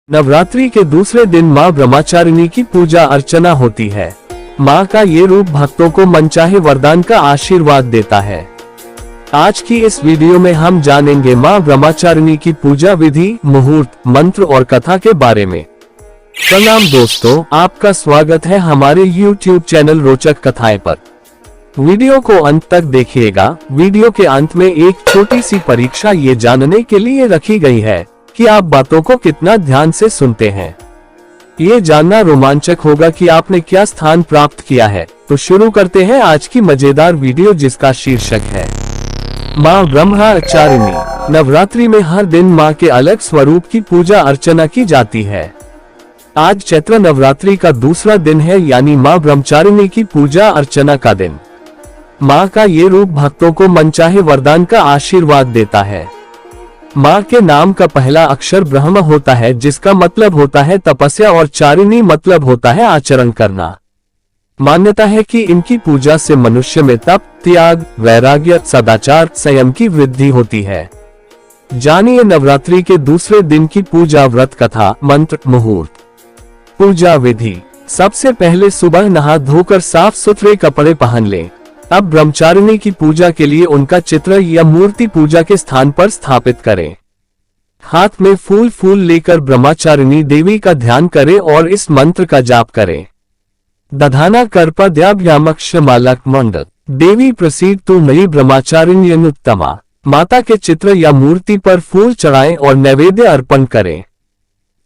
नवरात्रि के दूसरे दिन मां ब्रह्मचारिणी की पूजा अर्चना होती है। मां का ये रूप भक्तों को मनचाहे वरदान का आशीर्वाद देता है। आज की इस वीडियो में हम जानेंगे मां ब्रह्मचारिणी की पूजा विधि, मुहूर्त, मंत्र और कथा के बारे में। प्रणाम दोस्तों, आपका स्वागत है हमारे YouTube चैनल रोचक कथाएं पर। वीडियो को अंत तक देखिएगा। वीडियो के अंत में एक छोटी सी परीक्षा ये जानने के लिए रखी गई है कि आप बातों को कितना ध्यान से सुनते हैं। ये जानना रोमांचक होगा कि आपने क्या स्थान प्राप्त किया है। तो शुरू करते हैं आज की मजेदार वीडियो, जिसका शीर्षक है मां ब्रह्मचारिणी। नवरात्रि में हर दिन मां के अलग स्वरूप की पूजा अर्चना की जाती है। आज चैत्र नवरात्रि का दूसरा दिन है, यानी मां ब्रह्मचारिणी की पूजा अर्चना का दिन। मां का ये रूप भक्तों को मनचाहे वरदान का आशीर्वाद देता है। मां के नाम का पहला अक्षर ब्रह्म होता है, जिसका मतलब होता है तपस्या, और चारिणी मतलब होता है आचरण करना। मान्यता है कि इनकी पूजा से मनुष्य में तप, त्याग, वैराग्य, सदाचार, संयम की वृद्धि होती है। जानिए नवरात्रि के दूसरे दिन की पूजा व्रत कथा, मंत्र, मुहूर्त। पूजा विधि। सबसे पहले सुबह नहा धोकर साफ सुथरे कपड़े पहन लें। अब ब्रह्मचारिणी की पूजा के लिए उनका चित्र या मूर्ति पूजा के स्थान पर स्थापित करें। हाथ में फूल लेकर ब्रह्मचारिणी देवी का ध्यान करें और इस मंत्र का जाप करें। दधाना कर्पद्याभ्यामक्षमालक मंडल देवी प्रसीद तु मयि ब्रह्मचारिण्यनुत्तमा। माता के चित्र या मूर्ति पर फूल चढ़ाएं और नैवेद्य अर्पण करें।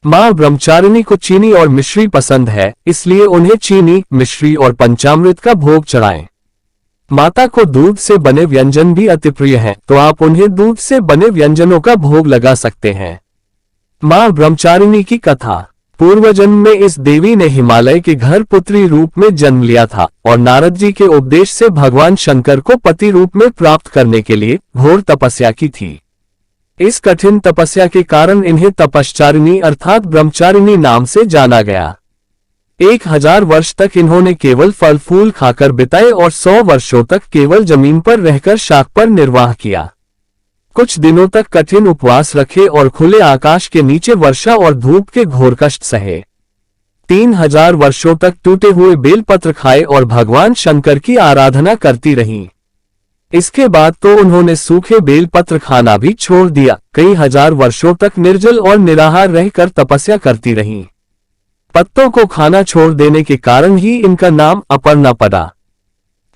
मां ब्रह्मचारिणी को चीनी और मिश्री पसंद है, इसलिए उन्हें चीनी, मिश्री और पंचामृत का भोग चढ़ाएं। माता को दूध से बने व्यंजन भी अति प्रिय हैं, तो आप उन्हें दूध से बने व्यंजनों का भोग लगा सकते हैं। मां ब्रह्मचारिणी की कथा। पूर्व जन्म में इस देवी ने हिमालय के घर पुत्री रूप में जन्म लिया था और नारद जी के उपदेश से भगवान शंकर को पति रूप में प्राप्त करने के लिए घोर तपस्या की थी। इस कठिन तपस्या के कारण इन्हें तपश्चारिणी अर्थात ब्रह्मचारिणी नाम से जाना गया। 1000 वर्ष तक इन्होंने केवल फल फूल खाकर बिताए और 100 वर्षों तक केवल जमीन पर रहकर शाक पर निर्वाह किया। कुछ दिनों तक कठिन उपवास रखे और खुले आकाश के नीचे वर्षा और धूप के घोर कष्ट सहे। 3000 वर्षों तक टूटे हुए बेलपत्र खाए और भगवान शंकर की आराधना करती रहीं। इसके बाद तो उन्होंने सूखे बेलपत्र खाना भी छोड़ दिया। कई हजार वर्षों तक निर्जल और निराहार रहकर तपस्या करती रहीं। पत्तों को खाना छोड़ देने के कारण ही इनका नाम अपर्णा पड़ा।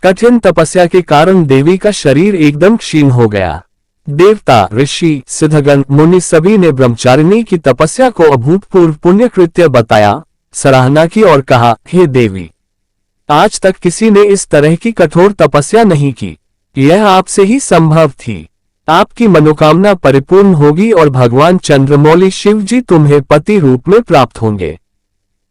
कठिन तपस्या के कारण देवी का शरीर एकदम क्षीण हो गया। देवता, ऋषि, सिद्धगण, मुनि सभी ने ब्रह्मचारिणी की तपस्या को अभूतपूर्व पुण्य कृत्य बताया, सराहना की और कहा, हे देवी, आज तक किसी ने इस तरह की कठोर तपस्या नहीं की। यह आपसे ही संभव थी। आपकी मनोकामना परिपूर्ण होगी और भगवान चंद्रमौली शिव जी तुम्हें पति रूप में प्राप्त होंगे।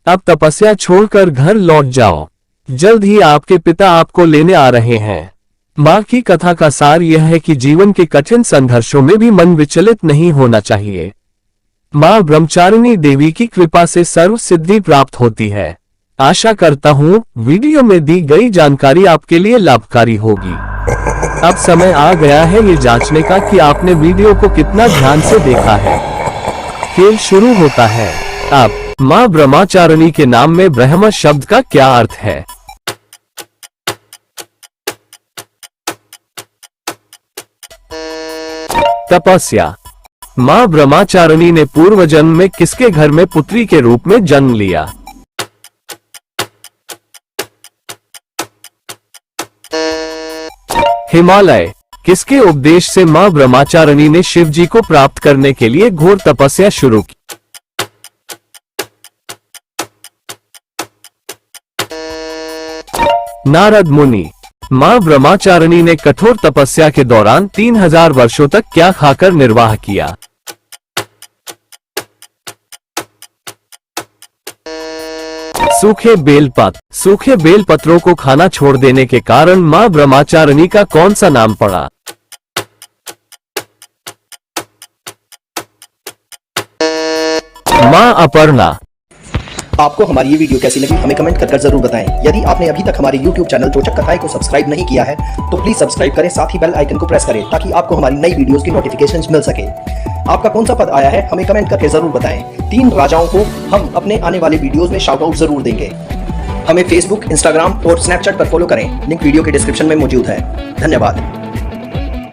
अब तपस्या छोड़कर घर लौट जाओ। जल्द ही आपके पिता आपको लेने आ रहे हैं। मां की कथा का सार यह है कि जीवन के कठिन संघर्षों में भी मन विचलित नहीं होना चाहिए। मां ब्रह्मचारिणी देवी की कृपा से सर्व सिद्धि प्राप्त होती है। आशा करता हूं वीडियो में दी गई जानकारी आपके लिए लाभकारी होगी। अब समय आ गया है ये जांचने का कि आपने वीडियो को कितना ध्यान से देखा है। खेल शुरू होता है। अब मां ब्रह्मचारिणी के नाम में ब्रह्म शब्द का क्या अर्थ है? तपस्या। मां ब्रह्मचारिणी ने पूर्व जन्म में किसके घर में पुत्री के रूप में जन्म लिया? हिमालय। किसके उपदेश से मां ब्रह्मचारिणी ने शिव जी को प्राप्त करने के लिए घोर तपस्या शुरू की? नारद मुनि। मां ब्रह्मचारिणी ने कठोर तपस्या के दौरान 3000 वर्षों तक क्या खाकर निर्वाह किया? सूखे बेलपत्र। सूखे बेलपत्रों को खाना छोड़ देने के कारण मां ब्रह्मचारिणी का कौन सा नाम पड़ा? मां अपर्णा। आपको हमारी ये वीडियो कैसी लगी हमें कमेंट कर जरूर बताएं। यदि आपने अभी तक हमारे YouTube चैनल रोचक कथाएं को सब्सक्राइब नहीं किया है तो प्लीज सब्सक्राइब करें, साथ ही बेल आइकन को प्रेस करें ताकि आपको हमारी नई वीडियोस की नोटिफिकेशंस मिल सके। आपका कौन सा पद आया है हमें कमेंट करके जरूर बताएं। 3 राजाओं को हम अपने आने वाले वीडियोस में शाउट आउट जरूर देंगे। हमें फेसबुक, इंस्टाग्राम और स्नैपचैट पर फॉलो करें, लिंक वीडियो के डिस्क्रिप्शन में मौजूद है। धन्यवाद।